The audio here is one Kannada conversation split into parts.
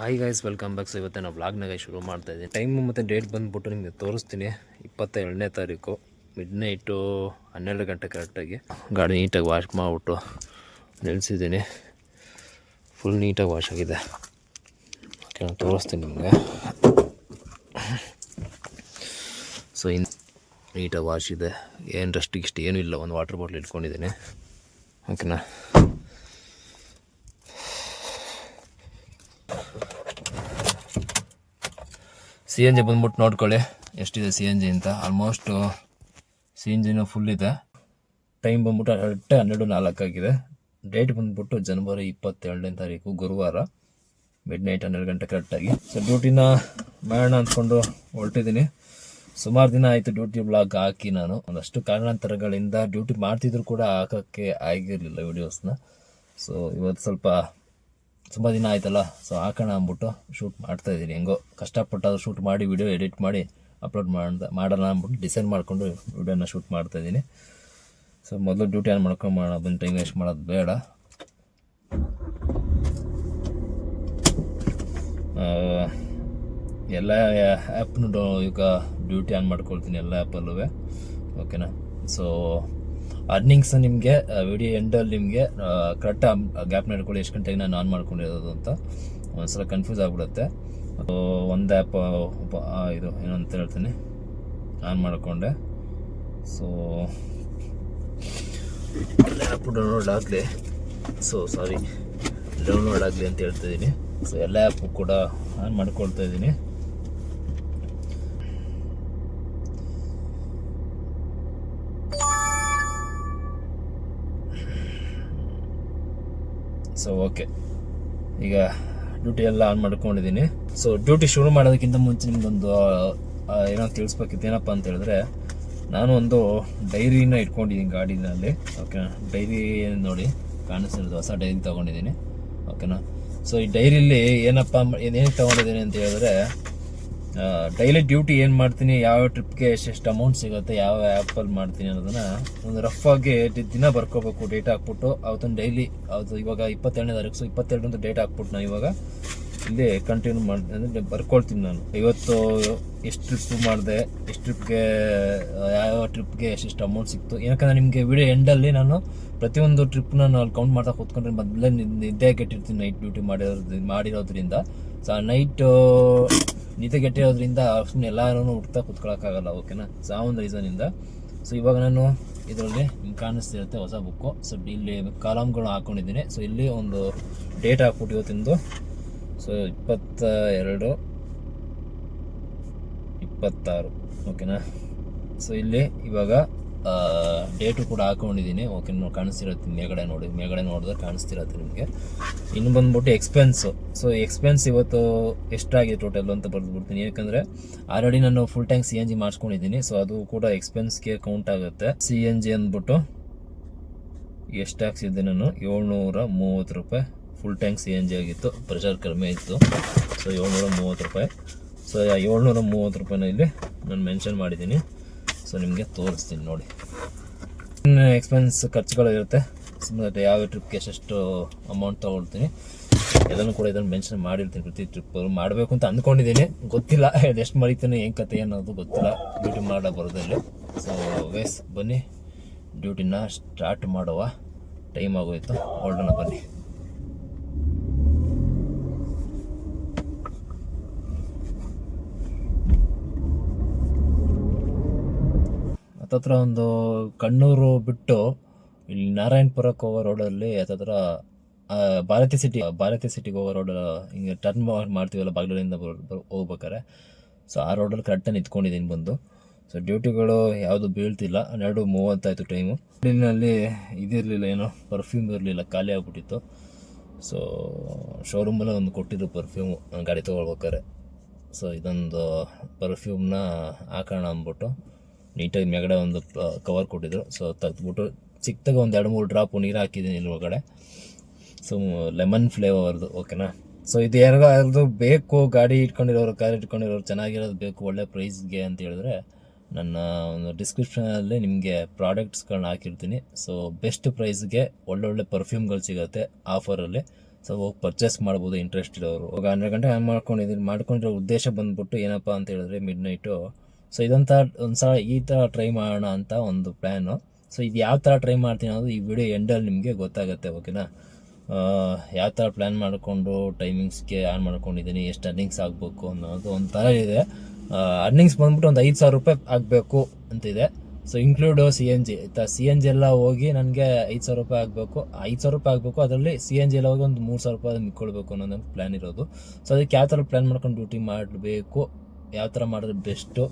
Hi guys, welcome back. So ಇವತ್ತು ನಾನು ವ್ಲಾಗ್ನಾಗ ಶುರು ಮಾಡ್ತಾಯಿದ್ದೀನಿ. ಟೈಮು ಮತ್ತು ಡೇಟ್ ಬಂದುಬಿಟ್ಟು ನಿಮಗೆ ತೋರಿಸ್ತೀನಿ. 27ನೇ ತಾರೀಕು ಮಿಡ್ನೈಟು 12 ಗಂಟೆ ಕರೆಕ್ಟಾಗಿ ಗಾಡಿ ನೀಟಾಗಿ ವಾಶ್ ಮಾಡಿಬಿಟ್ಟು ನಿಲ್ಲಿಸಿದ್ದೀನಿ. ಫುಲ್ ನೀಟಾಗಿ ವಾಶ್ ಆಗಿದೆ. ಓಕೆ, ನಾನು ತೋರಿಸ್ತೀನಿ ನಿಮಗೆ. ಸೊ ನೀಟಾಗಿ ವಾಶ್ ಇದೆ, ಏನು ಡಸ್ಟ್ ಏನೂ ಇಲ್ಲ. ಒಂದು ವಾಟರ್ ಬಾಟ್ಲ್ ಇಟ್ಕೊಂಡಿದ್ದೀನಿ. ಓಕೆನಾ. ಸಿ ಎನ್ ಜಿ ಬಂದ್ಬಿಟ್ಟು ನೋಡ್ಕೊಳ್ಳಿ ಎಷ್ಟಿದೆ ಸಿ ಎನ್ ಜಿ ಅಂತ. ಆಲ್ಮೋಸ್ಟು ಸಿ ಎನ್ ಜಿನೂ ಫುಲ್ ಇದೆ. ಟೈಮ್ ಬಂದ್ಬಿಟ್ಟು 12:04 ಆಗಿದೆ. ಡೇಟ್ ಬಂದ್ಬಿಟ್ಟು ಜನವರಿ 27ನೇ ತಾರೀಕು ಗುರುವಾರ ಮಿಡ್ನೈಟ್ 12 ಗಂಟೆ ಕರೆಕ್ಟಾಗಿ. ಸೊ ಡ್ಯೂಟಿನ ಮಾಡೋಣ ಅಂದ್ಕೊಂಡು ಹೊರಟಿದ್ದೀನಿ. ಸುಮಾರು ದಿನ ಆಯಿತು ಡ್ಯೂಟಿ ಬ್ಲಾಗ್ ಹಾಕಿ. ನಾನು ಒಂದಷ್ಟು ಕಾರಣಾಂತರಗಳಿಂದ ಡ್ಯೂಟಿ ಮಾಡ್ತಿದ್ರು ಕೂಡ ಹಾಕೋಕ್ಕೆ ಆಗಿರಲಿಲ್ಲ ವೀಡಿಯೋಸ್ನ. ಸೊ ಇವತ್ತು ಸ್ವಲ್ಪ ತುಂಬ ದಿನ ಆಯ್ತಲ್ಲ, ಸೊ ಹಾಕೋಣ ಅಂದ್ಬಿಟ್ಟು ಶೂಟ್ ಮಾಡ್ತಾಯಿದ್ದೀನಿ. ಹೆಂಗೋ ಕಷ್ಟಪಟ್ಟಾದರೂ ಶೂಟ್ ಮಾಡಿ ವಿಡಿಯೋ ಎಡಿಟ್ ಮಾಡಿ ಅಪ್ಲೋಡ್ ಮಾಡೋಣ ಅಂದ್ಬಿಟ್ಟು ಡಿಸೈಡ್ ಮಾಡಿಕೊಂಡು ವಿಡಿಯೋನ ಶೂಟ್ ಮಾಡ್ತಾಯಿದ್ದೀನಿ. ಸೊ ಮೊದಲು ಡ್ಯೂಟಿ ಆನ್ ಮಾಡ್ಕೊಂಡು ಬಂದು ಟೈಮ್ ವೇಸ್ಟ್ ಮಾಡೋದು ಬೇಡ. ಎಲ್ಲ ಆ್ಯಪ್ನು ಈಗ ಡ್ಯೂಟಿ ಆನ್ ಮಾಡ್ಕೊಳ್ತೀನಿ, ಎಲ್ಲ ಆ್ಯಪಲ್ಲೂ. ಓಕೆನಾ. ಸೊ ಅರ್ನಿಂಗ್ಸ್ ನಿಮಗೆ ವಿಡಿಯೋ ಎಂಡಲ್ಲಿ ನಿಮಗೆ ಕರೆಕ್ಟಾಗಿ ಗ್ಯಾಪ್ ನಡ್ಕೊಳ್ಳಿ ಎಷ್ಟು ಗಂಟೆಗೆ ನಾನು ಆನ್ ಮಾಡ್ಕೊಂಡಿರೋದು ಅಂತ. ಒಂದ್ಸಲ ಕನ್ಫ್ಯೂಸ್ ಆಗಿಬಿಡುತ್ತೆ. ಒಂದು ಆ್ಯಪ್ ಇದು ಏನಂತ ಹೇಳ್ತೀನಿ ಆನ್ ಮಾಡಿಕೊಂಡೆ. ಸೊ ಎಲ್ಲ ಆ್ಯಪು ಡೌನ್ಲೋಡ್ ಆಗಲಿ ಡೌನ್ಲೋಡ್ ಆಗಲಿ ಅಂತ ಹೇಳ್ತಾಯಿದ್ದೀನಿ. ಸೊ ಎಲ್ಲ ಆ್ಯಪು ಕೂಡ ಆನ್ ಮಾಡ್ಕೊಳ್ತಾ ಇದ್ದೀನಿ. ಸೊ ಓಕೆ, ಈಗ ಡ್ಯೂಟಿ ಎಲ್ಲ ಆನ್ ಮಾಡ್ಕೊಂಡಿದ್ದೀನಿ. ಸೊ ಡ್ಯೂಟಿ ಶುರು ಮಾಡೋದಕ್ಕಿಂತ ಮುಂಚೆ ನಿಮ್ಗೊಂದು ಏನೋ ತಿಳಿಸ್ಬೇಕಿತ್ತು. ಏನಪ್ಪ ಅಂತ ಹೇಳಿದ್ರೆ, ನಾನು ಒಂದು ಡೈರಿನ ಇಟ್ಕೊಂಡಿದ್ದೀನಿ ಗಾಡಿನಲ್ಲಿ. ಓಕೆನಾ. ಡೈರಿ ನೋಡಿ ಕಾಣಿಸ್ತಿರೋದು, ಹೊಸ ಡೈರಿ ತೊಗೊಂಡಿದ್ದೀನಿ. ಓಕೆನಾ. ಸೊ ಈ ಡೈರಿಲಿ ಏನೇನು ತೊಗೊಂಡಿದ್ದೀನಿ ಅಂತ ಹೇಳಿದ್ರೆ, ಡೈಲಿ ಡ್ಯೂಟಿ ಏನು ಮಾಡ್ತೀನಿ, ಯಾವ ಟ್ರಿಪ್ಗೆ ಎಷ್ಟೆಷ್ಟು ಅಮೌಂಟ್ ಸಿಗುತ್ತೆ, ಯಾವ ಆ್ಯಪಲ್ಲಿ ಮಾಡ್ತೀನಿ ಅನ್ನೋದನ್ನು ಒಂದು ರಫ್ ಆಗಿ ದಿನ ಬರ್ಕೋಬೇಕು. ಡೇಟ್ ಹಾಕ್ಬಿಟ್ಟು ಅವತ್ತೊಂದು ಡೈಲಿ ಇವಾಗ 22ನೇ ತಾರೀಕು. ಸೊ 22 ಡೇಟ್ ಹಾಕ್ಬಿಟ್ಟು ನಾನು ಇವಾಗ ಇಲ್ಲಿ ಕಂಟಿನ್ಯೂ ಅಂದರೆ ಬರ್ಕೊಳ್ತೀನಿ. ನಾನು ಇವತ್ತು ಎಷ್ಟು ಟ್ರಿಪ್ ಮಾಡಿದೆ, ಎಷ್ಟು ಟ್ರಿಪ್ಗೆ ಯಾವ ಟ್ರಿಪ್ಗೆ ಎಷ್ಟೆಷ್ಟು ಅಮೌಂಟ್ ಸಿಕ್ತು. ಯಾಕಂದರೆ ನಿಮಗೆ ವಿಡಿಯೋ ಎಂಡಲ್ಲಿ ನಾನು ಪ್ರತಿಯೊಂದು ಟ್ರಿಪ್ನ ನಾನು ಕೌಂಟ್ ಮಾಡ್ತಾ ಕೂತ್ಕೊಂಡ್ರೆ ಮೊದಲೇ ನಿದ್ದೆ ಕೆಟ್ಟಿರ್ತೀನಿ ನೈಟ್ ಡ್ಯೂಟಿ ಮಾಡಿರೋದ್ರಿಂದ. ಸೊ ಆ ನೈಟ್ ನಿದ್ದೆ ಕೆಟ್ಟಿರೋದ್ರಿಂದ ಸುಮ್ಮನೆ ಎಲ್ಲರೂ ಹುಡ್ತಾ ಕೂತ್ಕೊಳ್ಳೋಕ್ಕಾಗಲ್ಲ. ಓಕೆನಾ. ಸೊ ಆ ಒಂದು ರೀಸನಿಂದ. ಸೊ ಇವಾಗ ನಾನು ಇದರಲ್ಲಿ ನಿಮ್ಗೆ ಕಾಣಿಸ್ತಿರುತ್ತೆ ಹೊಸ ಬುಕ್ಕು. ಸೊ ಇಲ್ಲಿ ಕಾಲಮ್ಗಳು ಹಾಕ್ಕೊಂಡಿದ್ದೀನಿ. ಸೊ ಇಲ್ಲಿ ಒಂದು ಡೇಟ್ ಹಾಕ್ಬಿಟ್ಟು ಇವತ್ತಿಂದು. ಸೊ 22, 26. ಓಕೆನಾ. ಸೊ ಇಲ್ಲಿ ಇವಾಗ ಡೇಟು ಕೂಡ ಹಾಕೊಂಡಿದ್ದೀನಿ. ಓಕೆ, ಕಾಣಿಸ್ತಿರತ್ತೆ ಮೇಲ್ಗಡೆ ನೋಡಿದ್ರೆ ಕಾಣಿಸ್ತಿರತ್ತೆ ನಿಮಗೆ. ಇನ್ನು ಬಂದ್ಬಿಟ್ಟು ಎಕ್ಸ್ಪೆನ್ಸು. ಸೊ ಎಕ್ಸ್ಪೆನ್ಸ್ ಇವತ್ತು ಎಷ್ಟಾಗಿದೆ ಟೋಟಲ್ ಅಂತ ಬರೆದ್ಬಿಡ್ತೀನಿ. ಯಾಕಂದರೆ ಆಲ್ರೆಡಿ ನಾನು ಫುಲ್ ಟ್ಯಾಂಕ್ CNG ಮಾಡಿಸ್ಕೊಂಡಿದ್ದೀನಿ. ಸೊ ಅದು ಕೂಡ ಎಕ್ಸ್ಪೆನ್ಸ್ಗೆ ಕೌಂಟ್ ಆಗುತ್ತೆ. CNG ಅಂದ್ಬಿಟ್ಟು ಎಷ್ಟು ಹಾಕ್ಸಿದ್ದೆ ನಾನು, 730 ರೂಪಾಯಿ ಫುಲ್ ಟ್ಯಾಂಕ್ CNG ಆಗಿತ್ತು. ಪ್ರೆಷರ್ ಕಡಿಮೆ ಇತ್ತು. ಸೊ 730 ರೂಪಾಯಿ. ಸೊ 730 ರೂಪಾಯಿನ ಇಲ್ಲಿ ನಾನು ಮೆನ್ಷನ್ ಮಾಡಿದ್ದೀನಿ. ಸೊ ನಿಮಗೆ ತೋರಿಸ್ತೀನಿ ನೋಡಿ. ಎಕ್ಸ್ಪೆನ್ಸ್ ಖರ್ಚುಗಳು ಇರುತ್ತೆ. ಸುಮ್ಮನೆ ಯಾವ ಟ್ರಿಪ್ಗೆ ಎಷ್ಟೆಷ್ಟು ಅಮೌಂಟ್ ತೊಗೊಳ್ತೀನಿ ಎಲ್ಲನೂ ಕೂಡ ಇದನ್ನು ಮೆನ್ಷನ್ ಮಾಡಿರ್ತೀನಿ. ಪ್ರತಿ ಟ್ರಿಪ್ ಮಾಡಬೇಕು ಅಂತ ಅಂದ್ಕೊಂಡಿದ್ದೀನಿ. ಗೊತ್ತಿಲ್ಲ ಎಷ್ಟು ಮರಿತೀನಿ, ಏನು ಕತೆ ಅನ್ನೋದು ಗೊತ್ತಿಲ್ಲ ಡ್ಯೂಟಿ ಮಾಡೋ ಬರೋದಲ್ಲಿ. ಸೊ ಬನ್ನಿ ಡ್ಯೂಟಿನ ಸ್ಟಾರ್ಟ್ ಮಾಡುವ. ಟೈಮ್ ಆಗೋಯ್ತು, ಹೊರಡೋಣ ಬನ್ನಿ. ಹತ್ತತ್ರ ಒಂದು ಕಣ್ಣೂರು ಬಿಟ್ಟು ಇಲ್ಲಿ ನಾರಾಯಣಪುರಕ್ಕೆ ಹೋಗೋ ರೋಡಲ್ಲಿ ಹತ್ತತ್ರ ಭಾರತಿ ಸಿಟಿಗೆ ಹೋಗೋ ರೋಡ್ ಹಿಂಗೆ ಟರ್ನ್ ಮಾಡ್ತೀವಲ್ಲ ಬಾಗಿಲಿಂದ ಹೋಗ್ಬೇಕಾರೆ. ಸೊ ಆ ರೋಡಲ್ಲಿ ಕರೆಕ್ಟಾಗಿ ನಿಂತ್ಕೊಂಡಿದ್ದೀನಿ ಬಂದು. ಸೊ ಡ್ಯೂಟಿಗಳು ಯಾವುದು ಬೀಳ್ತಿಲ್ಲ. 12:30 ಆಯಿತು ಟೈಮು. ಇಲ್ಲಿನಲ್ಲಿ ಇದಿರಲಿಲ್ಲ, ಏನೋ ಪರ್ಫ್ಯೂಮ್ ಇರಲಿಲ್ಲ, ಖಾಲಿ ಆಗಿಬಿಟ್ಟಿತ್ತು. ಸೊ ಶೋರೂಮಲ್ಲೇ ಒಂದು ಕೊಟ್ಟಿದ್ದು ಪರ್ಫ್ಯೂಮು ನಾನು ಗಾಡಿ ತೊಗೊಳ್ಬೇಕಾರೆ. ಸೊ ಇದೊಂದು ಪರ್ಫ್ಯೂಮ್ನ ಹಾಕೋಣ ಅಂದ್ಬಿಟ್ಟು ನೀಟಾಗಿ ಮೇಗಡೆ ಒಂದು ಕವರ್ ಕೊಟ್ಟಿದ್ರು. ಸೊ ತೆಗೆದ್ಬಿಟ್ಟು ಚಿಕ್ಕದಾಗ ಒಂದು 2-3 ಡ್ರಾಪು ನೀರು ಹಾಕಿದ್ದೀನಿ ಇಲ್ಲಿ ಒಳಗಡೆ. ಸೊ ಲೆಮನ್ ಫ್ಲೇವರ್ದು. ಓಕೆನಾ. ಸೊ ಇದು ಯಾರಿಗಾದ್ರು ಬೇಕು, ಗಾಡಿ ಇಟ್ಕೊಂಡಿರೋರು, ಕಾರ್ ಇಟ್ಕೊಂಡಿರೋರು, ಚೆನ್ನಾಗಿರೋದು ಬೇಕು ಒಳ್ಳೆ ಪ್ರೈಸ್ಗೆ ಅಂತ ಹೇಳಿದ್ರೆ, ನನ್ನ ಒಂದು ಡಿಸ್ಕ್ರಿಪ್ಷನಲ್ಲಿ ನಿಮಗೆ ಪ್ರಾಡಕ್ಟ್ಸ್ಗಳನ್ನ ಹಾಕಿರ್ತೀನಿ. ಸೊ ಬೆಸ್ಟ್ ಪ್ರೈಸ್ಗೆ ಒಳ್ಳೊಳ್ಳೆ ಪರ್ಫ್ಯೂಮ್ಗಳು ಸಿಗುತ್ತೆ ಆಫರಲ್ಲಿ. ಸೊ ಹೋಗಿ ಪರ್ಚೇಸ್ ಮಾಡ್ಬೋದು ಇಂಟ್ರೆಸ್ಟ್ ಇರೋರು. ಇವಾಗ 12 ಗಂಟೆ ಆನ್ ಮಾಡ್ಕೊಂಡಿರೋ ಉದ್ದೇಶ ಬಂದ್ಬಿಟ್ಟು ಏನಪ್ಪ ಅಂತ ಹೇಳಿದ್ರೆ ಮಿಡ್ ನೈಟು. ಸೊ ಇದಂಥ ಒಂದ್ಸಲ ಈ ಥರ ಟ್ರೈ ಮಾಡೋಣ ಅಂತ ಒಂದು ಪ್ಲ್ಯಾನು. ಸೊ ಇದು ಯಾವ ಥರ ಟ್ರೈ ಮಾಡ್ತೀನಿ ಅನ್ನೋದು ಈ ವಿಡಿಯೋ ಎಂಡಲ್ಲಿ ನಿಮಗೆ ಗೊತ್ತಾಗುತ್ತೆ, ಓಕೆನಾ. ಯಾವ ಥರ ಪ್ಲ್ಯಾನ್ ಮಾಡಿಕೊಂಡು ಟೈಮಿಂಗ್ಸ್ಗೆ ಆನ್ ಮಾಡ್ಕೊಂಡಿದ್ದೀನಿ, ಎಷ್ಟು ಅರ್ನಿಂಗ್ಸ್ ಆಗಬೇಕು ಅನ್ನೋದು ಒಂಥರ ಇದೆ. ಅರ್ನಿಂಗ್ಸ್ ಬಂದ್ಬಿಟ್ಟು ಒಂದು 5,000 ರೂಪಾಯಿ ಆಗಬೇಕು ಅಂತಿದೆ. ಸೊ ಇನ್ಕ್ಲೂಡು CNG ಆಯಿತಾ. CNG ಎಲ್ಲ ಹೋಗಿ ನನಗೆ 5,000 ರೂಪಾಯಿ ಆಗಬೇಕು. 5,000 ರೂಪಾಯಿ ಆಗಬೇಕು, ಅದರಲ್ಲಿ CNG ಎಲ್ಲ ಹೋಗಿ ಒಂದು 3,000 ರೂಪಾಯಿ ಮಿಕ್ಕೊಳ್ಬೇಕು ಅನ್ನೋದು ಪ್ಲ್ಯಾನ್ ಇರೋದು. ಸೊ ಅದಕ್ಕೆ ಯಾವ ಥರ ಪ್ಲ್ಯಾನ್ ಮಾಡ್ಕೊಂಡು ಡ್ಯೂಟಿ ಮಾಡಬೇಕು, ಯಾವ ಥರ ಮಾಡಿದ್ರೆ ಬೆಸ್ಟು,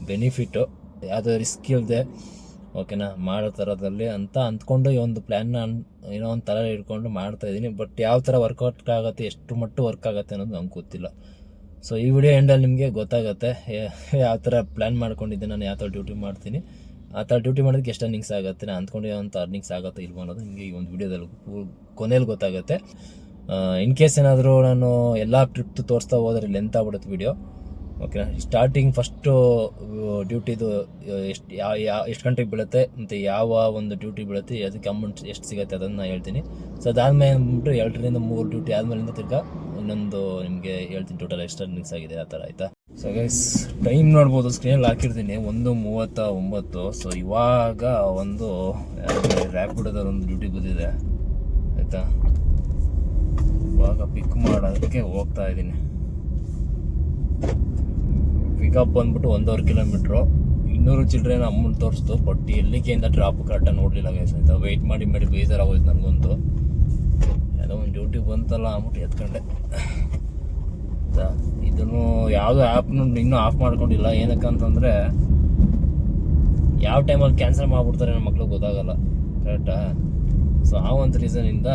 ಬೆನಿಫಿಟ್ಟು, ಯಾವುದೋ ರಿಸ್ಕ್ ಇಲ್ಲದೆ, ಓಕೆನಾ, ಮಾಡೋ ಥರದಲ್ಲಿ ಅಂತ ಅಂದ್ಕೊಂಡು ಈ ಒಂದು ಪ್ಲ್ಯಾನ್ನ ಏನೋ ಒಂದು ಥರ ಇಟ್ಕೊಂಡು ಮಾಡ್ತಾಯಿದ್ದೀನಿ. ಬಟ್ ಯಾವ ಥರ ವರ್ಕೌಟ್ ಆಗುತ್ತೆ, ಎಷ್ಟು ಮಟ್ಟ ವರ್ಕ್ ಆಗುತ್ತೆ ಅನ್ನೋದು ನಂಗೆ ಗೊತ್ತಿಲ್ಲ. ಸೊ ಈ ವಿಡಿಯೋ ಎಂಡಲ್ಲಿ ನಿಮಗೆ ಗೊತ್ತಾಗುತ್ತೆ ಯಾವ ಥರ ಪ್ಲ್ಯಾನ್ ಮಾಡ್ಕೊಂಡಿದ್ದೆ, ನಾನು ಯಾವ ಥರ ಡ್ಯೂಟಿ ಮಾಡ್ತೀನಿ, ಆ ಥರ ಡ್ಯೂಟಿ ಮಾಡೋದಕ್ಕೆ ಎಷ್ಟು ಅರ್ನಿಂಗ್ಸ್ ಆಗುತ್ತೆ, ನಾನು ಅಂದ್ಕೊಂಡಿರೋಂಥ ಅರ್ನಿಂಗ್ಸ್ ಆಗುತ್ತೋ ಇಲ್ವೋ ಅನ್ನೋದು ನಿಮಗೆ ಈ ಒಂದು ವಿಡಿಯೋದಲ್ಲಿ ಕೊನೆಯಲ್ಲಿ ಗೊತ್ತಾಗುತ್ತೆ. ಇನ್ ಕೇಸ್ ಏನಾದರೂ ನಾನು ಎಲ್ಲ ಟ್ರಿಪ್ ತೋರಿಸ್ತಾ ಹೋದರೆ ಲೆಂತ್ ಆಗ್ಬಿಡುತ್ತೆ ವಿಡಿಯೋ, ಓಕೆ. ಸ್ಟಾರ್ಟಿಂಗ್ ಫಸ್ಟು ಡ್ಯೂಟಿದು ಎಷ್ಟು ಗಂಟೆಗೆ ಬೀಳುತ್ತೆ ಮತ್ತು ಯಾವ ಒಂದು ಡ್ಯೂಟಿ ಬೀಳುತ್ತೆ, ಅದಕ್ಕೆ ಅಮೌಂಟ್ ಎಷ್ಟು ಸಿಗುತ್ತೆ ಅದನ್ನು ನಾನು ಹೇಳ್ತೀನಿ. ಸೊ ಅದಾದಮೇಲೆ ಅಂದ್ಬಿಟ್ಟು 2ರಿಂದ 3 ಡ್ಯೂಟಿ ಆದಮೇಲಿಂದ ತಿರ್ಗಾ ಇನ್ನೊಂದು ನಿಮಗೆ ಹೇಳ್ತೀನಿ ಟೋಟಲ್ ಎಷ್ಟು ಅರ್ನಿಂಗ್ಸ್ ಆಗಿದೆ ಆ ಥರ, ಆಯಿತಾ. ಸೊ ಗೈಸ್ ಟೈಮ್ ನೋಡ್ಬೋದು, ಸ್ಕ್ರೀನಲ್ಲಿ ಹಾಕಿರ್ತೀನಿ 1:39. ಸೊ ಇವಾಗ ಒಂದು ರ್ಯಾಪಿಡೋದಲ್ಲಿ ಒಂದು ಡ್ಯೂಟಿ ಬಂದಿದೆ, ಆಯಿತಾ. ಇವಾಗ ಪಿಕ್ ಮಾಡೋದಕ್ಕೆ ಹೋಗ್ತಾ ಇದ್ದೀನಿ. ಪಿಕಪ್ ಬಂದ್ಬಿಟ್ಟು 1.5 ಕಿಲೋಮೀಟ್ರು, 200 ಚಿಲ್ಡ್ರನ್ ಅಮೌಂಟ್ ತೋರಿಸ್ತು. ಬಟ್ ಎಲ್ಲಿಗೆಯಿಂದ ಡ್ರಾಪ್ ಕರೆಕ್ಟಾಗಿ ನೋಡಲಿಲ್ಲ ಗೈಸ್, ಆಯಿತಾ. ವೆಯ್ಟ್ ಮಾಡಿ ಬೇಜಾರಾಗೋಯ್ತು ನನಗಂತೂ. ಯಾವುದೋ ಒಂದು ಡ್ಯೂಟಿ ಬಂತಲ್ಲ ಅಂದ್ಬಿಟ್ಟು ಎತ್ಕೊಂಡೆ. ಇದನ್ನು ಯಾವುದೋ ಆ್ಯಪ್ನು ಇನ್ನೂ ಆಫ್ ಮಾಡ್ಕೊಂಡಿಲ್ಲ. ಏನಕ್ಕಂತಂದರೆ ಯಾವ ಟೈಮಲ್ಲಿ ಕ್ಯಾನ್ಸಲ್ ಮಾಡಿಬಿಡ್ತಾರೆ ನನ್ನ ಮಕ್ಳಿಗೆ ಗೊತ್ತಾಗಲ್ಲ, ಕರೆಕ್ಟಾ. ಸೊ ಆ ಒಂದು ರೀಸನಿಂದ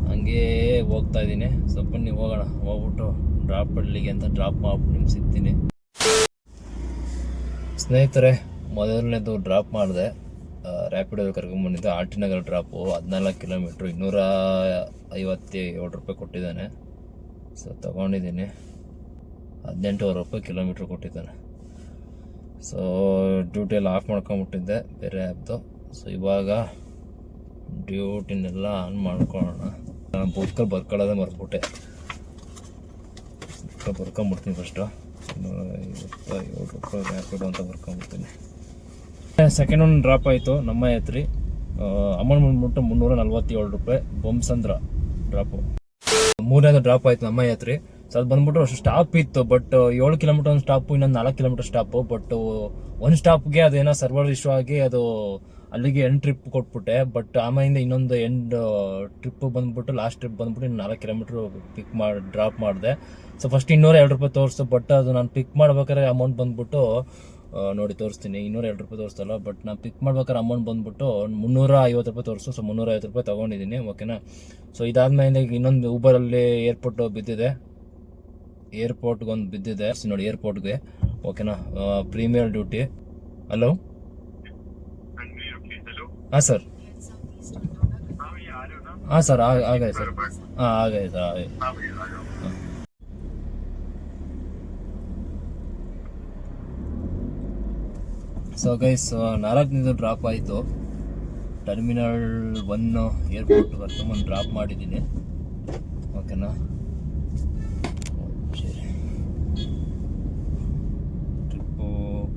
ಹಂಗೇ ಹೋಗ್ತಾ ಇದ್ದೀನಿ. ಸ್ವಲ್ಪ ನೀವು ಹೋಗೋಣ, ಹೋಗ್ಬಿಟ್ಟು ಡ್ರಾಪ್ ಪಡ್ಲಿಗೆ ಅಂತ ಡ್ರಾಪ್ ಮಾಡ್ಬಿಟ್ಟು ನಿಮ್ಗೆ ಸಿಗ್ತೀನಿ. ಸ್ನೇಹಿತರೆ, ಮೊದಲನೇದು ಡ್ರಾಪ್ ಮಾಡಿದೆ, ರ್ಯಾಪಿಡೋಲ್ಲಿ ಕರ್ಕೊಂಡ್ಬಂದಿದ್ದೆ. RT ನಗರ ಡ್ರಾಪು 14 ಕಿಲೋಮೀಟ್ರು, 257 ರೂಪಾಯಿ ಕೊಟ್ಟಿದ್ದಾನೆ. ಸೊ ತೊಗೊಂಡಿದ್ದೀನಿ, 18,000 ರೂಪಾಯಿ ಕಿಲೋಮೀಟ್ರ್ ಕೊಟ್ಟಿದ್ದಾನೆ. ಸೊ ಡ್ಯೂಟಿಯೆಲ್ಲ ಆಫ್ ಮಾಡ್ಕೊಂಬಿಟ್ಟಿದ್ದೆ ಬೇರೆ ಆ್ಯಪ್ದು. ಸೊ ಇವಾಗ ಡ್ಯೂಟಿನೆಲ್ಲ ಆನ್ ಮಾಡ್ಕೊಳ್ಳೋಣ. ನಾನು ಬುಕ್ಕಲ್ಲಿ ಬರ್ಕೊಳ್ಳೋದೇ ಮರ್ಬಿಟ್ಟೆ, ಬರ್ಕೊಂಬಿಡ್ತೀನಿ ಫಸ್ಟು. 257 ರೂಪಾಯಿ ರ್ಯಾಪಿಡೋ ಅಂತ ಬರ್ಕೊಂಬಿಡ್ತೀನಿ. ಸೆಕೆಂಡ್ ಒಂದು ಡ್ರಾಪ್ ಆಯಿತು ನಮ್ಮ ಯಾತ್ರಿ. ಅಮೌಂಟ್ ಬಂದ್ಬಿಟ್ಟು 347 ರೂಪಾಯಿ ಬೊಮ್ಸಂದ್ರ ಡ್ರಾಪು. ಮೂರನೇದು ಡ್ರಾಪ್ ಆಯಿತು ನಮ್ಮ ಯಾತ್ರಿ. ಸೊ ಅದು ಬಂದ್ಬಿಟ್ಟು ಅಷ್ಟು ಸ್ಟಾಪ್ ಇತ್ತು, ಬಟ್ 7 ಕಿಲೋಮೀಟರ್ ಒಂದು ಸ್ಟಾಪು, ಇನ್ನೊಂದು 4 ಕಿಲೋಮೀಟರ್ ಸ್ಟಾಪು. ಬಟ್ ಒಂದು ಸ್ಟಾಪ್ಗೆ ಅದೇನೋ ಸರ್ವರ್ ಇಶ್ಯೂ ಆಗಿ ಅದು ಅಲ್ಲಿಗೆ ಎಂಡ್ ಟ್ರಿಪ್ ಕೊಟ್ಬಿಟ್ಟೆ. ಬಟ್ ಆಮೇಲಿಂದ ಇನ್ನೊಂದು ಎಂಡ್ ಟ್ರಿಪ್ ಬಂದ್ಬಿಟ್ಟು ಲಾಸ್ಟ್ ಟ್ರಿಪ್ ಬಂದ್ಬಿಟ್ಟು 4 ಕಿಲೋಮೀಟ್ರ್ ಡ್ರಾಪ್ ಮಾಡಿದೆ. ಸೊ ಫಸ್ಟ್ 202 ರೂಪಾಯಿ ತೋರಿಸ್ತು. ಬಟ್ ಅದು ನಾನು ಪಿಕ್ ಮಾಡ್ಬೇಕಾದ್ರೆ ಅಮೌಂಟ್ ಬಂದ್ಬಿಟ್ಟು ನೋಡಿ ತೋರಿಸ್ತೀನಿ, 202 ರೂಪಾಯಿ ತೋರಿಸ್ತಲ್ಲ. ಬಟ್ ನಾನು ಪಿಕ್ ಮಾಡ್ಬೇಕಾದ್ರೆ ಅಮೌಂಟ್ ಬಂದ್ಬಿಟ್ಟು 350 ರೂಪಾಯಿ ತೋರಿಸ್ತು. ಸೊ 350 ರೂಪಾಯಿ ತೊಗೊಂಡಿದ್ದೀನಿ, ಓಕೆನಾ. ಸೊ ಇದಾದ್ಮೇಲೆ ಇನ್ನೊಂದು ಊಬರಲ್ಲಿ ಏರ್ಪೋರ್ಟ್ ಬಿದ್ದಿದೆ, ಏರ್ಪೋರ್ಟ್ಗೊಂದು ಬಿದ್ದಿದೆ ನೋಡಿ, ಏರ್ಪೋರ್ಟ್ಗೆ, ಓಕೆನಾ. Premier duty. ಹಲೋ, ಹಾಂ ಸರ್. ಹಾಂ ಸರ್, ಆಗಿದೆ ಸರ್. ಹಾಂ ಆಗಿದೆ ಸರ್, ಆಗಿದೆ. ಸೊ ಗೈಸ್, 4ನೇದು ಡ್ರಾಪ್ ಆಯಿತು. ಟರ್ಮಿನಲ್ 1 ಏರ್ಪೋರ್ಟ್ ಕರ್ಕೊಂಬಂದು ಡ್ರಾಪ್ ಮಾಡಿದ್ದೀನಿ, ಓಕೆನಾ. ಟ್ರಿಪ್ಪು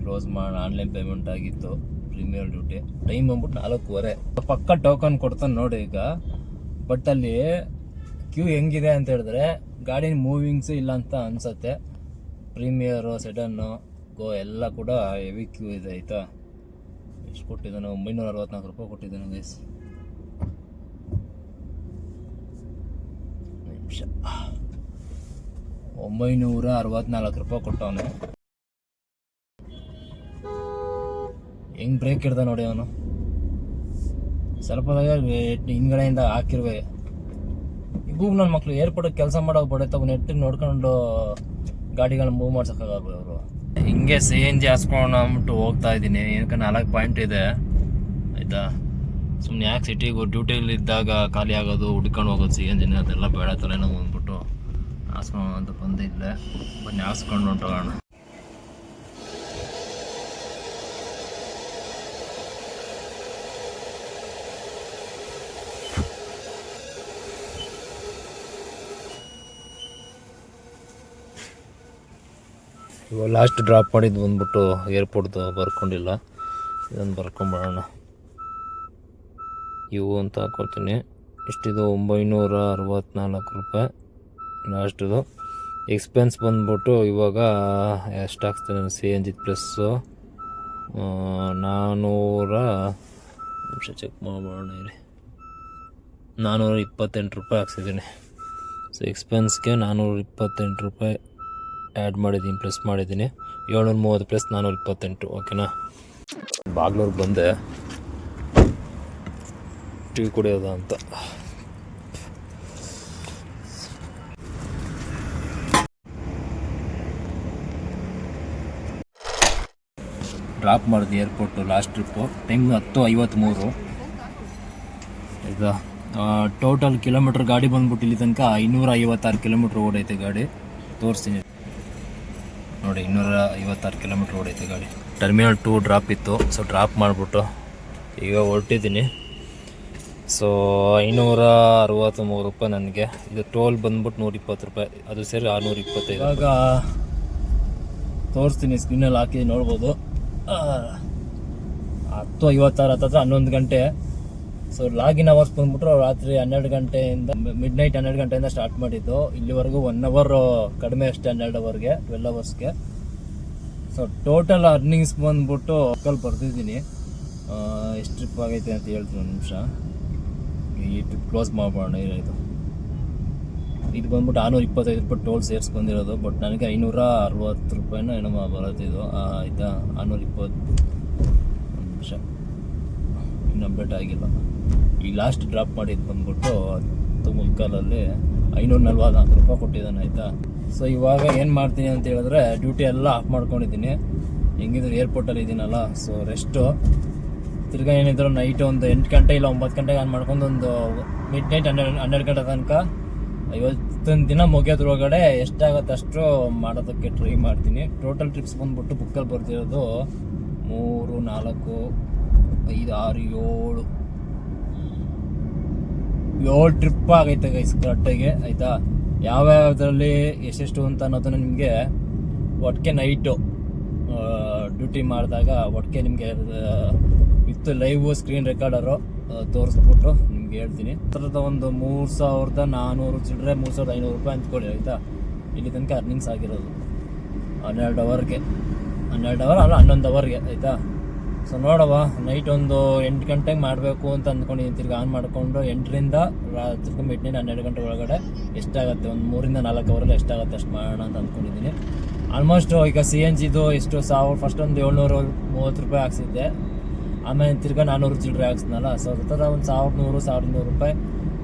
ಕ್ಲೋಸ್ ಮಾಡಿ ಆನ್ಲೈನ್ ಪೇಮೆಂಟ್ ಆಗಿತ್ತು, ಪ್ರೀಮಿಯರ್ ಡ್ಯೂಟಿ. ಟೈಮ್ ಬಂದ್ಬಿಟ್ಟು 4:15. ಪಕ್ಕ ಟೋಕನ್ ಕೊಡ್ತಾನೆ ನೋಡಿ ಈಗ. ಬಟ್ ಅಲ್ಲಿ ಕ್ಯೂ ಹೆಂಗಿದೆ ಅಂತ ಹೇಳಿದ್ರೆ ಗಾಡಿ ಮೂವಿಂಗ್ಸು ಇಲ್ಲ ಅಂತ ಅನ್ಸುತ್ತೆ. ಪ್ರೀಮಿಯರು, ಸೆಡನ್ನು, ಗೋ ಎಲ್ಲ ಕೂಡ ಹೆವಿ ಕ್ಯೂ ಇದೆ, ಆಯಿತಾ. ಎಷ್ಟು ಕೊಟ್ಟಿದ್ದಾನೆ? 964 ರೂಪಾಯಿ ಕೊಟ್ಟಿದ್ದಾನೆ ಗೈಸ್. ನಿಮಿಷ, 964 ರೂಪಾಯಿ ಕೊಟ್ಟವನೆ. ಹೆಂಗೆ ಬ್ರೇಕ್ ಹಿಡ್ದ ನೋಡಿ ಅವನು. ಸ್ವಲ್ಪ ಹಿಂದ್ಗಡೆಯಿಂದ ಹಾಕಿರುವೆ. ಈಗ ನನ್ನ ಮಕ್ಳು ಏರ್ಪೋರ್ಟಿಗೆ ಕೆಲಸ ಮಾಡೋಕೆ ಬಡ ತಗೊಂಡು ನೆಟ್ಟಿಗೆ ನೋಡ್ಕೊಂಡು ಗಾಡಿಗಳನ್ನ ಮೂವ್ ಮಾಡ್ಸೋಕ್ಕಾಗಲ್ಲ ಅವರು. ಹಿಂಗೆ CNG ಹಾಸ್ಕೊಂಡು ಅಂದ್ಬಿಟ್ಟು ಹೋಗ್ತಾ ಇದ್ದೀನಿ. ಏನಕ್ಕೆ 4 ಪಾಯಿಂಟ್ ಇದೆ, ಆಯಿತಾ. ಸುಮ್ಮನೆ ಯಾಕೆ ಸಿಟಿಗೂ ಡ್ಯೂಟಿಲಿ ಇದ್ದಾಗ ಖಾಲಿ ಆಗೋದು, ಹುಡ್ಕೊಂಡು ಹೋಗೋದು CNG ಅದೆಲ್ಲ ಬೇಡ, ತಲೆನೋವು ಅಂದ್ಬಿಟ್ಟು ಹಾಸ್ಕೊಂಡು ಅಂತ ಬಂದಿದ್ದೆ. ಬನ್ನಿ ಹಾಸ್ಕೊಂಡು ಹೊಂಟೋಗೋಣ. ಇವಾಗ ಲಾಸ್ಟ್ ಡ್ರಾಪ್ ಮಾಡಿದ್ದು ಬಂದ್ಬಿಟ್ಟು ಏರ್ಪೋರ್ಟ್ದು ಬರ್ಕೊಂಡಿಲ್ಲ, ಇದನ್ನು ಬರ್ಕೊಂಬಿಡೋಣ. ಇವು ಅಂತ ಹಾಕೊಳ್ತೀನಿ. ಇಷ್ಟಿದು 964 ರೂಪಾಯಿ ಲಾಸ್ಟಿದು. ಎಕ್ಸ್ಪೆನ್ಸ್ ಬಂದ್ಬಿಟ್ಟು ಇವಾಗ ಎಷ್ಟು ಹಾಕ್ತೀನಿ CNG ಪ್ಲಸ್ಸು 400 ನಿಮಿಷ ಚೆಕ್ ಮಾಡೋಣ ಇಲ್ಲಿ, 428 ರೂಪಾಯಿ ಹಾಕ್ಸಿದ್ದೀನಿ. ಸೊ ಎಕ್ಸ್ಪೆನ್ಸ್ಗೆ 428 ರೂಪಾಯಿ ಆ್ಯಡ್ ಮಾಡಿದ್ದೀನಿ, ಪ್ಲಸ್ ಮಾಡಿದ್ದೀನಿ. 730 ಪ್ಲಸ್ 428, ಓಕೆನಾ. ಬಾಗ್ಲೂರಿಗೆ ಬಂದೆ ಟೀ ಕುಡಿಯೋದ ಅಂತ. ಡ್ರಾಪ್ ಮಾಡಿದೆ ಏರ್ಪೋರ್ಟು ಲಾಸ್ಟ್ ಟ್ರಿಪ್ಪು. ಟೈಮ್ 10:53. ಈಗ ಟೋಟಲ್ ಕಿಲೋಮೀಟ್ರ್ ಗಾಡಿ ಬಂದ್ಬಿಟ್ಟು ಇಲ್ಲಿ ತನಕ 556 ಕಿಲೋಮೀಟ್ರ್ ಓಡೈತೆ ಗಾಡಿ. ತೋರಿಸ್ತೀನಿ ನೋಡಿ, 256 ಕಿಲೋಮೀಟ್ರ್ ಓಡೈತೆ ಗಾಡಿ. ಟರ್ಮಿನಲ್ 2 ಡ್ರಾಪ್ ಇತ್ತು, ಸೊ ಡ್ರಾಪ್ ಮಾಡಿಬಿಟ್ಟು ಈಗ ಹೊರಟಿದ್ದೀನಿ. ಸೊ 563 ರೂಪಾಯಿ ನನಗೆ. ಇದು ಟೋಲ್ ಬಂದ್ಬಿಟ್ಟು 120 ರೂಪಾಯಿ, ಅದು ಸೇರಿ 625. ಇವಾಗ ತೋರಿಸ್ತೀನಿ, ಸ್ಕ್ರೀನಲ್ಲಿ ಹಾಕಿ ನೋಡ್ಬೋದು. 10:56 ಹತ್ತಿರ 11 ಗಂಟೆ. ಸೊ ಲಾಗಿನ್ ಅವರ್ಸ್ ಬಂದ್ಬಿಟ್ಟು ರಾತ್ರಿ 12 ಗಂಟೆಯಿಂದ ಮಿಡ್ ನೈಟ್ 12 ಗಂಟೆಯಿಂದ ಸ್ಟಾರ್ಟ್ ಮಾಡಿದ್ದು. ಇಲ್ಲಿವರೆಗೂ 1 ಅವರ್ ಕಡಿಮೆ ಅಷ್ಟೇ, 12 ಅವರ್ಗೆ 12 ಅವರ್ಸ್ಗೆ. ಸೊ ಟೋಟಲ್ ಅರ್ನಿಂಗ್ಸ್ ಬಂದ್ಬಿಟ್ಟು ಕಲ್ ಬರ್ತಿದ್ದೀನಿ. ಎಷ್ಟು ಟ್ರಿಪ್ ಆಗೈತೆ ಅಂತ ಹೇಳ್ತೀನಿ, ಒಂದು ನಿಮಿಷ. ಈ ಟ್ರಿಪ್ ಕ್ಲೋಸ್ ಮಾಡೋಣ. ಇದು ಬಂದ್ಬಿಟ್ಟು 625 ರೂಪಾಯಿ ಟೋಲ್ ಸೇರ್ಸ್ ಬಂದಿರೋದು. ಬಟ್ ನನಗೆ 560 ರೂಪಾಯಿನ ಏನೋ ಬರೋದಿದು, ಆಯಿತಾ. 620 ನಿಮಿಷ ಇನ್ನು ಅಪ್ಡೇಟ್ ಆಗಿಲ್ಲ. ಈ ಲಾಸ್ಟ್ ಡ್ರಾಪ್ ಮಾಡಿದ್ದು ಬಂದ್ಬಿಟ್ಟು 10:45 544 ರೂಪಾಯಿ ಕೊಟ್ಟಿದ್ದಾನೆ, ಆಯಿತಾ. ಸೊ ಇವಾಗ ಏನು ಮಾಡ್ತೀನಿ ಅಂತ ಹೇಳಿದ್ರೆ, ಡ್ಯೂಟಿ ಎಲ್ಲ ಆಫ್ ಮಾಡ್ಕೊಂಡಿದ್ದೀನಿ. ಹೆಂಗಿದ್ರು ಏರ್ಪೋರ್ಟಲ್ಲಿ ಇದ್ದೀನಲ್ಲ, ಸೊ ರೆಸ್ಟು. ತಿರ್ಗಾ ಏನಿದ್ರು ನೈಟ್ ಒಂದು 8 ಗಂಟೆ ಇಲ್ಲ 9 ಗಂಟೆಗೆ ಆನ್ ಮಾಡ್ಕೊಂಡು ಒಂದು ಮಿಡ್ ನೈಟ್ 12 ಗಂಟೆ ತನಕ ಇವತ್ತಿನ ದಿನ ಮುಗಿಯೋದ್ರೊಳಗಡೆ ಎಷ್ಟಾಗುತ್ತೆ ಅಷ್ಟು ಮಾಡೋದಕ್ಕೆ ಟ್ರೈ ಮಾಡ್ತೀನಿ. ಟೋಟಲ್ ಟ್ರಿಪ್ಸ್ ಬಂದ್ಬಿಟ್ಟು ಬುಕ್ಕಲ್ಲಿ ಬರ್ತಿರೋದು 3, 4, 5, 6, 7 ಟ್ರಿಪ್ ಆಗೈತೆ ಗೈಸ್ ಕರೆಕ್ಟಾಗಿ, ಆಯಿತಾ. ಯಾವ್ಯಾವುದರಲ್ಲಿ ಎಷ್ಟೆಷ್ಟು ಅಂತ ಅನ್ನೋದನ್ನು ನಿಮಗೆ ಒಟ್ಟಿಗೆ ನೈಟು ಡ್ಯೂಟಿ ಮಾಡಿದಾಗ ಒಟ್ಟಿಗೆ ನಿಮಗೆ ವಿತ್ ಲೈವ್ ಸ್ಕ್ರೀನ್ ರೆಕಾರ್ಡರು ತೋರಿಸ್ಬಿಟ್ಟು ನಿಮ್ಗೆ ಹೇಳ್ತೀನಿ. ಥರದ ಒಂದು 3,400 ಚಿಲ್ಲರೆ 3,500 ರೂಪಾಯಿ ಅಂದ್ಕೊಳ್ಳಿ, ಆಯಿತಾ. ಇಲ್ಲಿ ತನಕ ಅರ್ನಿಂಗ್ಸ್ ಆಗಿರೋದು 12 ಅವರ್ಗೆ, 12 ಅವರ್ ಅಲ್ಲ 11 ಅವರ್ಗೆ, ಆಯಿತಾ. ಸೊ ನೋಡವ, ನೈಟ್ ಒಂದು 8 ಗಂಟೆಗೆ ಮಾಡಬೇಕು ಅಂತ ಅಂದ್ಕೊಂಡಿದ್ದೀನಿ. ತಿರ್ಗಿ ಆನ್ ಮಾಡಿಕೊಂಡು 8ರಿಂದ ತಿರ್ಗಿ ಮಿಡ್ ನೈಟ್ 12 ಗಂಟೆ ಒಳಗಡೆ ಎಷ್ಟಾಗುತ್ತೆ, ಒಂದು 3ರಿಂದ 4 ಅವರಲ್ಲಿ ಎಷ್ಟಾಗುತ್ತೆ ಅಷ್ಟು ಮಾಡೋಣ ಅಂತ ಅಂದ್ಕೊಂಡಿದ್ದೀನಿ. ಆಲ್ಮೋಸ್ಟ್ ಈಗ CNGದು ಎಷ್ಟು ಫಸ್ಟ್ ಒಂದು 730 ರೂಪಾಯಿ ಹಾಕ್ಸಿದ್ದೆ. ಆಮೇಲೆ ತಿರ್ಗಿ 400 ಚಿಲ್ಲರೆ ಹಾಕ್ಸಿದ್ನಲ್ಲ. ಸೊ ಅದರ ಒಂದು 1,100 ರೂಪಾಯಿ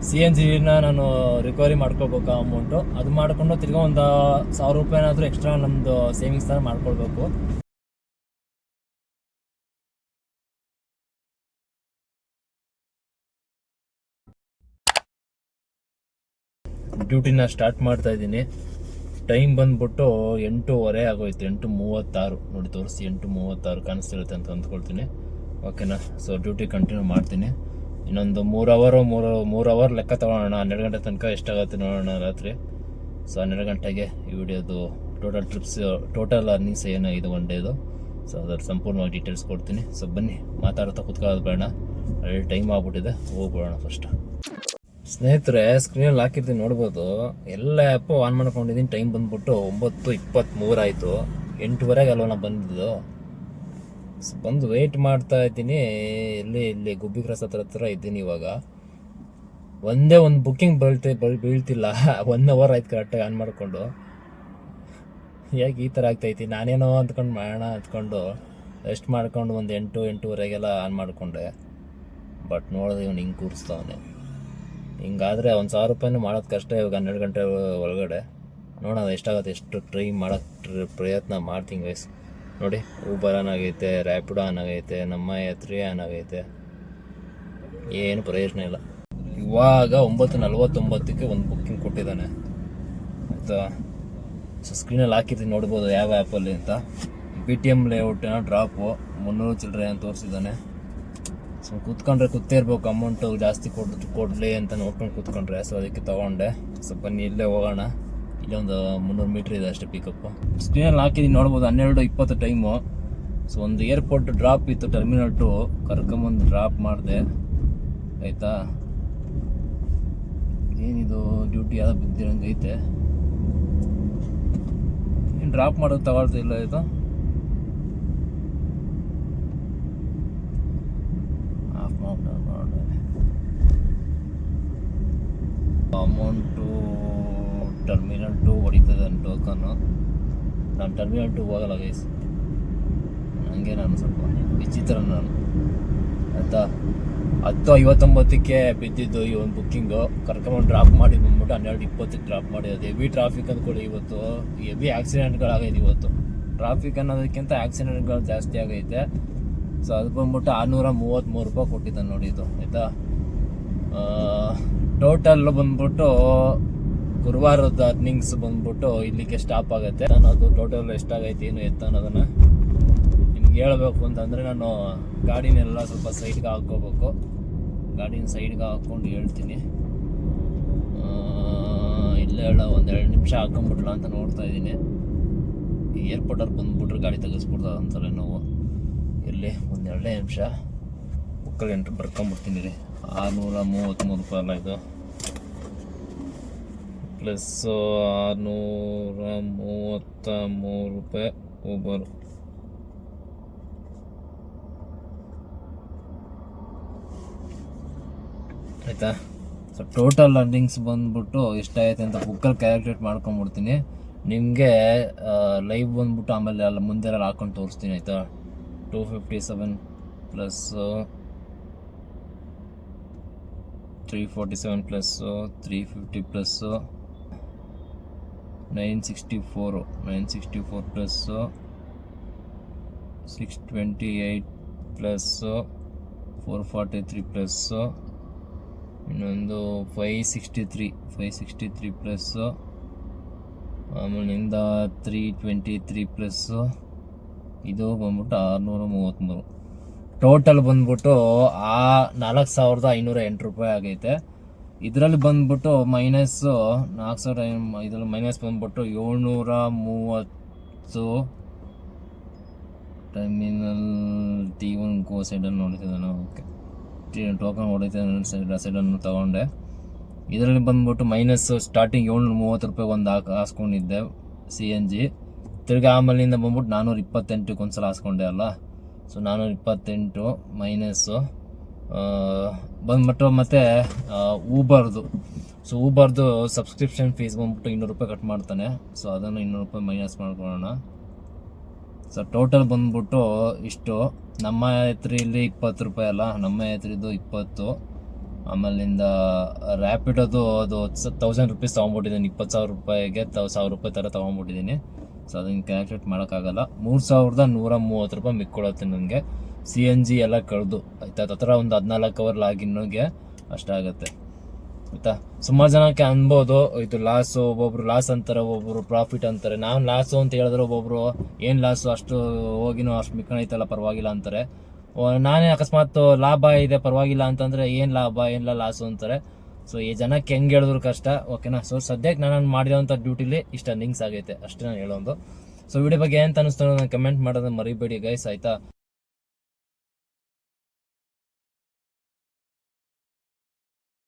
CNGನ ನಾನು ರಿಕವರಿ ಮಾಡ್ಕೋಬೇಕು ಅಮೌಂಟು. ಅದು ಮಾಡಿಕೊಂಡು ತಿರ್ಗಿ ಒಂದು 1,000 ರೂಪಾಯಿನಾದರೂ ಎಕ್ಸ್ಟ್ರಾ ನಮ್ಮದು ಸೇವಿಂಗ್ಸ್ ಥರ ಮಾಡ್ಕೊಳ್ಬೇಕು. ಡ್ಯೂಟಿನ ಸ್ಟಾರ್ಟ್ ಮಾಡ್ತಾ ಇದ್ದೀನಿ. ಟೈಮ್ ಬಂದ್ಬಿಟ್ಟು 8:15 ಆಗೋಯ್ತು, 8:36 ನೋಡಿ ತೋರಿಸಿ, 8:36 ಕಾಣಿಸ್ತಿರುತ್ತೆ ಅಂತ ಅಂದ್ಕೊಳ್ತೀನಿ, ಓಕೆನಾ. ಸೊ ಡ್ಯೂಟಿ ಕಂಟಿನ್ಯೂ ಮಾಡ್ತೀನಿ. ಇನ್ನೊಂದು 3 ಅವರ್ ಲೆಕ್ಕ ತೊಗೊಳ್ಳೋಣ. 12 ಗಂಟೆ ತನಕ ಎಷ್ಟಾಗುತ್ತೆ ನೋಡೋಣ ರಾತ್ರಿ. ಸೊ 12 ಗಂಟೆಗೆ ಈ ವಿಡಿಯೋದು ಟೋಟಲ್ ಟ್ರಿಪ್ಸ್, ಟೋಟಲ್ ಅರ್ನಿಂಗ್ಸ್ ಏನಾಗಿದೆ ಒನ್ ಡೇದು, ಸೊ ಅದರ ಸಂಪೂರ್ಣವಾಗಿ ಡೀಟೇಲ್ಸ್ ಕೊಡ್ತೀನಿ. ಸೊ ಬನ್ನಿ, ಮಾತಾಡ್ತಾ ಕುತ್ಕೊಳ್ಳೋದು ಬೇಡ, ಅಲ್ಲಿ ಟೈಮ್ ಆಗ್ಬಿಟ್ಟಿದೆ, ಹೋಗ್ಬಿಡೋಣ ಫಸ್ಟ್. ಸ್ನೇಹಿತರೆ, ಸ್ಕ್ರೀನಲ್ಲಿ ಹಾಕಿರ್ತೀನಿ ನೋಡ್ಬೋದು. ಎಲ್ಲ ಆ್ಯಪು ಆನ್ ಮಾಡ್ಕೊಂಡಿದ್ದೀನಿ. ಟೈಮ್ ಬಂದ್ಬಿಟ್ಟು 9:23 ಆಯಿತು. 8:00 ಅಲ್ವ ನಾನು ಬಂದಿದ್ದು. ಬಂದು ವೆಯ್ಟ್ ಮಾಡ್ತಾ ಇದ್ದೀನಿ. ಇಲ್ಲಿ ಗುಬ್ಬಿ ಕ್ರಾಸ್ ಹತ್ರ ಇದ್ದೀನಿ. ಇವಾಗ ಒಂದೇ ಒಂದು ಬುಕ್ಕಿಂಗ್ ಬೀಳ್ತಿಲ್ಲ. 1 ಅವರ್ ಆಯ್ತು ಕರೆಕ್ಟಾಗಿ ಆನ್ ಮಾಡಿಕೊಂಡು. ಯಾಕೆ ಈ ಥರ ಆಗ್ತೈತಿ, ನಾನೇನೋ ಅಂದ್ಕೊಂಡು ಮಾಡೋಣ ಅಂದ್ಕೊಂಡು ರೆಸ್ಟ್ ಮಾಡ್ಕೊಂಡು ಒಂದು 8-8:30 ಆನ್ ಮಾಡಿಕೊಂಡೆ. ಬಟ್ ನೋಡಿದ್ರೆ ಇವ್ನು ಹಿಂಗೆ ಕೂರಿಸ್ತಾವನೆ. ಹಿಂಗಾದರೆ ಒಂದು 1,000 ರೂಪಾಯಿನೂ ಮಾಡೋದು ಕಷ್ಟ ಇವಾಗ 12 ಗಂಟೆ ಒಳಗಡೆ. ನೋಡೋಣ ಎಷ್ಟಾಗುತ್ತೆ, ಎಷ್ಟು ಟ್ರೈ ಮಾಡೋಕ್ಕೆ ಪ್ರಯತ್ನ ಮಾಡ್ತೀನಿ ಗೈಸ್. ನೋಡಿ, ಊಬರ್ ಆನ್ ಆಗೈತೆ, ರ್ಯಾಪಿಡೋ ಆನ್ ಆಗೈತೆ, ನಮ್ಮ 3 ಆನ್ ಆಗೈತೆ, ಏನು ಪ್ರಯೋಜನ ಇಲ್ಲ. ಇವಾಗ 9:49ಕ್ಕೆ ಒಂದು ಬುಕ್ಕಿಂಗ್ ಕೊಟ್ಟಿದ್ದಾನೆ, ಆಯಿತಾ. ಸೊ ಸ್ಕ್ರೀನಲ್ಲಿ ಹಾಕಿರ್ತೀನಿ ನೋಡ್ಬೋದು ಯಾವ ಆ್ಯಪಲ್ಲಿ ಅಂತ. BTM ಲೇಔಟಿನ ಡ್ರಾಪು 300 ಚಿಲ್ಲರೆ ಅಂತ ತೋರಿಸಿದ್ದಾನೆ. ಸೊ ಕೂತ್ಕೊಂಡ್ರೆ ಕೂತೇ ಇರ್ಬೇಕು, ಅಮೌಂಟು ಜಾಸ್ತಿ ಕೊಡಲಿ ಅಂತ ನೋಡ್ಕೊಂಡು ಕೂತ್ಕೊಂಡ್ರೆ. ಸೊ ಅದಕ್ಕೆ ತೊಗೊಂಡೆ. ಸೊ ಬನ್ನಿ ಇಲ್ಲೇ ಹೋಗೋಣ. ಇಲ್ಲೊಂದು 300 ಮೀಟ್ರ್ ಇದೆ ಅಷ್ಟೇ ಪಿಕಪ್ಪು. ಸ್ಕ್ರೀನಲ್ಲಿ ಹಾಕಿದ್ದೀನಿ ನೋಡ್ಬೋದು, 12:20 ಟೈಮು. ಸೊ ಒಂದು ಏರ್ಪೋರ್ಟ್ ಡ್ರಾಪ್ ಇತ್ತು, ಟರ್ಮಿನಲ್ 2 ಕರ್ಕೊಂಬಂದು ಡ್ರಾಪ್ ಮಾಡಿದೆ ಆಯಿತಾ. ಏನಿದು ಡ್ಯೂಟಿ ಯಾವ್ದು ಬಿದ್ದಿರಂಗೆ ಐತೆ, ಏನು ಡ್ರಾಪ್ ಮಾಡೋದು ತಗೊಳ್ತಿಲ್ಲ ಇದು. ಅಮೌಂಟು ಟರ್ಮಿನಲ್ 2 ಹೊಡಿತದೆ ನನ್ನ ಟೋಕನ್ನು. ನಾನು ಟರ್ಮಿನಲ್ 2 ಹೋಗಲ್ಲ ಗೈಸ್, ಹಂಗೆ ನಾನು ಸ್ವಲ್ಪ ವಿಚಿತ್ರ ನಾನು ಆಯಿತಾ. 10:59ಕ್ಕೆ ಬಿದ್ದಿದ್ದು ಈ ಒಂದು ಬುಕ್ಕಿಂಗು. ಕರ್ಕೊಂಬಂದು ಡ್ರಾಪ್ ಮಾಡಿ ಬಂದ್ಬಿಟ್ಟು 12:20ಕ್ಕೆ ಡ್ರಾಪ್ ಮಾಡಿ. ಅದು ಹೆವಿ ಟ್ರಾಫಿಕ್ ಅಂದ್ಕೊಳ್ಳಿ ಇವತ್ತು, ಹೆವಿ ಆಕ್ಸಿಡೆಂಟ್ಗಳಾಗೈತೆ ಇವತ್ತು. ಟ್ರಾಫಿಕ್ ಅನ್ನೋದಕ್ಕಿಂತ ಆಕ್ಸಿಡೆಂಟ್ಗಳು ಜಾಸ್ತಿ ಆಗೈತೆ. ಸೊ ಅದು ಬಂದ್ಬಿಟ್ಟು 633 ರೂಪಾಯಿ ಕೊಟ್ಟಿದ್ದಾನೆ ನೋಡಿ ಇದು ಆಯಿತಾ. ಟೋಟಲ್ ಬಂದ್ಬಿಟ್ಟು ಗುರುವಾರದ ಅರ್ನಿಂಗ್ಸ್ ಬಂದ್ಬಿಟ್ಟು ಇಲ್ಲಿಗೆ ಸ್ಟಾಪ್ ಆಗುತ್ತೆ. ನಾನು ಅದು ಟೋಟಲ್ ಎಷ್ಟಾಗೈತೆ ಏನು ಎತ್ತ ಅನ್ನೋದನ್ನು ನಿಮ್ಗೆ ಹೇಳ್ಬೇಕು ಅಂತಂದರೆ, ನಾನು ಗಾಡಿನೆಲ್ಲ ಸ್ವಲ್ಪ ಸೈಡ್ಗೆ ಹಾಕ್ಕೋಬೇಕು. ಗಾಡಿನ ಸೈಡ್ಗೆ ಹಾಕ್ಕೊಂಡು ಹೇಳ್ತೀನಿ. ಇಲ್ಲೇ ಒಂದು 2 ನಿಮಿಷ ಹಾಕೊಂಬಿಡ್ಲ ಅಂತ ನೋಡ್ತಾ ಇದ್ದೀನಿ. ಏರ್ಪೋರ್ಟಲ್ಲಿ ಬಂದ್ಬಿಟ್ರೆ ಗಾಡಿ ತೆಗೆಸ್ಬಿಡ್ತದೆ ಅಂತಾರೆ ನಾವು. ಇರಲಿ ಒಂದು 2 ನಿಮಿಷ ಬುಕ್ಕಲ್ಲಿ ಎಂಟ್ರಿ ಬರ್ಕೊಂಬಿಡ್ತೀನಿ ರೀ. 633 ರೂಪಾಯಿ ಅಲ್ಲ ಇದು, ಪ್ಲಸ್ 633 ರೂಪಾಯಿ ಊಬರು. ಆಯಿತಾ. ಸೊ ಟೋಟಲ್ ಅರ್ನಿಂಗ್ಸ್ ಬಂದ್ಬಿಟ್ಟು ಎಷ್ಟಾಗೈತೆ ಅಂತ ಬುಕ್ಕಲ್ಲಿ ಕ್ಯಾಲ್ಕುಲೇಟ್ ಮಾಡ್ಕೊಂಬಿಡ್ತೀನಿ. ನಿಮಗೆ ಲೈವ್ ಬಂದ್ಬಿಟ್ಟು ಆಮೇಲೆ ಎಲ್ಲ ಮುಂದೆ ಎಲ್ಲ ಹಾಕೊಂಡು ತೋರಿಸ್ತೀನಿ ಆಯಿತಾ. 257 plus 347 plus 350 plus 964 plus 628 plus 443 plus ಇನ್ನೊಂದು 563 ಪ್ಲಸ್ ಆಮೇಲಿಂದ 323 ಪ್ಲಸ್ ಇದು ಬಂದ್ಬಿಟ್ಟು 633. ಟೋಟಲ್ ಬಂದ್ಬಿಟ್ಟು 4,508 ರೂಪಾಯಿ ಆಗೈತೆ. ಇದರಲ್ಲಿ ಬಂದ್ಬಿಟ್ಟು ಮೈನಸ್ 4,000, ಇದರಲ್ಲಿ ಮೈನಸ್ ಬಂದ್ಬಿಟ್ಟು 730. ಟರ್ಮಿನಲ್ T1 ಗೋ ಸೈಡನ್ನು ನೋಡ್ತಿದ್ದೆ ನಾವು. ಓಕೆ, ಟೋಕನ್ ಹೊಡಿತಿದ್ದೆ ಸೈಡನ್ನು ತೊಗೊಂಡೆ. ಇದರಲ್ಲಿ ಬಂದ್ಬಿಟ್ಟು ಮೈನಸ್ ಸ್ಟಾರ್ಟಿಂಗ್ 730 ರೂಪಾಯಿ ಒಂದು ಹಾಸ್ಕೊಂಡಿದ್ದೆ CNG. ತಿರ್ಗಿ ಆಮೇಲಿಂದ ಬಂದ್ಬಿಟ್ಟು 428 ಒಂದ್ಸಲ ಹಾಸ್ಕೊಂಡೆ ಅಲ್ಲ. ಸೊ 428 ಮೈನಸ್ಸು ಬಂದ್ಬಿಟ್ಟು ಮತ್ತು ಊಬರ್ದು. ಸೊ ಊಬರ್ದು ಸಬ್ಸ್ಕ್ರಿಪ್ಷನ್ ಫೀಸ್ ಬಂದ್ಬಿಟ್ಟು 200 ರೂಪಾಯಿ ಕಟ್ ಮಾಡ್ತಾನೆ. ಸೊ ಅದನ್ನು 200 ರೂಪಾಯಿ ಮೈನಸ್ ಮಾಡ್ಕೊಳ್ಳೋಣ. ಸೊ ಟೋಟಲ್ ಬಂದ್ಬಿಟ್ಟು ಇಷ್ಟು. ನಮ್ಮ ಹೆತ್ರಿಲಿ 20 ರೂಪಾಯಿ ಅಲ್ಲ, ನಮ್ಮ ಹೆತ್ರಿದ್ದು 20. ಆಮೇಲಿಂದ ರ್ಯಾಪಿಡೋದು ಅದು 1000 ರೂಪೀಸ್ ತೊಗೊಂಡ್ಬಿಟ್ಟಿದ್ದೀನಿ. 20,000 ರೂಪಾಯಿಗೆ 1,000 ರೂಪಾಯಿ ಥರ ತೊಗೊಂಡ್ಬಿಟ್ಟಿದ್ದೀನಿ. ಸೊ ಅದನ್ನು ಕ್ಯಾಲ್ಕುಲೇಟ್ ಮಾಡೋಕ್ಕಾಗಲ್ಲ. 3,130 ರೂಪಾಯಿ ಮಿಕ್ಕೊಳತ್ತೆ ನನಗೆ CNG ಎಲ್ಲ ಕಳೆದು ಆಯಿತಾ. ಆ ಥರ ಒಂದು 14 ಅವರ್ ಲಾಗಿನ್ಗೆ ಅಷ್ಟಾಗುತ್ತೆ ಆಯಿತಾ. ಸುಮಾರು ಜನಕ್ಕೆ ಅನ್ಬೋದು ಇದು ಲಾಸು, ಒಬ್ಬೊಬ್ರು ಲಾಸ್ ಅಂತಾರೆ, ಒಬ್ಬೊಬ್ರು ಪ್ರಾಫಿಟ್ ಅಂತಾರೆ. ನಾನು ಲಾಸು ಅಂತ ಹೇಳಿದ್ರೆ ಒಬ್ಬೊಬ್ರು ಏನು ಲಾಸು, ಅಷ್ಟು ಹೋಗಿನೋ ಅಷ್ಟು ಮಿಕ್ಕಣೈತಲ್ಲ ಪರವಾಗಿಲ್ಲ ಅಂತಾರೆ. ನಾನೇ ಅಕಸ್ಮಾತ್ ಲಾಭ ಇದೆ ಪರವಾಗಿಲ್ಲ ಅಂತಂದರೆ ಏನು ಲಾಭ ಏನಿಲ್ಲ ಲಾಸು ಅಂತಾರೆ. ಸೊ ಈ ಜನಕ್ಕೆ ಹೆಂಗೆ ಹೇಳಿದ್ರು ಕಷ್ಟ, ಓಕೆನಾ. ಸೊ ಸದ್ಯಕ್ಕೆ ನಾನು ಮಾಡಿರೋಂಥ ಡ್ಯೂಟಿಲಿ ಇಷ್ಟು ಅರ್ನಿಂಗ್ಸ್ ಆಗೈತೆ ಅಷ್ಟೇ ನಾನು ಹೇಳೋದು. ಸೊ ವಿಡಿಯೋ ಬಗ್ಗೆ ಏನು ಅನ್ನಿಸ್ತು ನಾನು ಕಮೆಂಟ್ ಮಾಡೋದನ್ನ ಮರಿಬೇಡಿ ಗೈಸ್ ಆಯಿತಾ.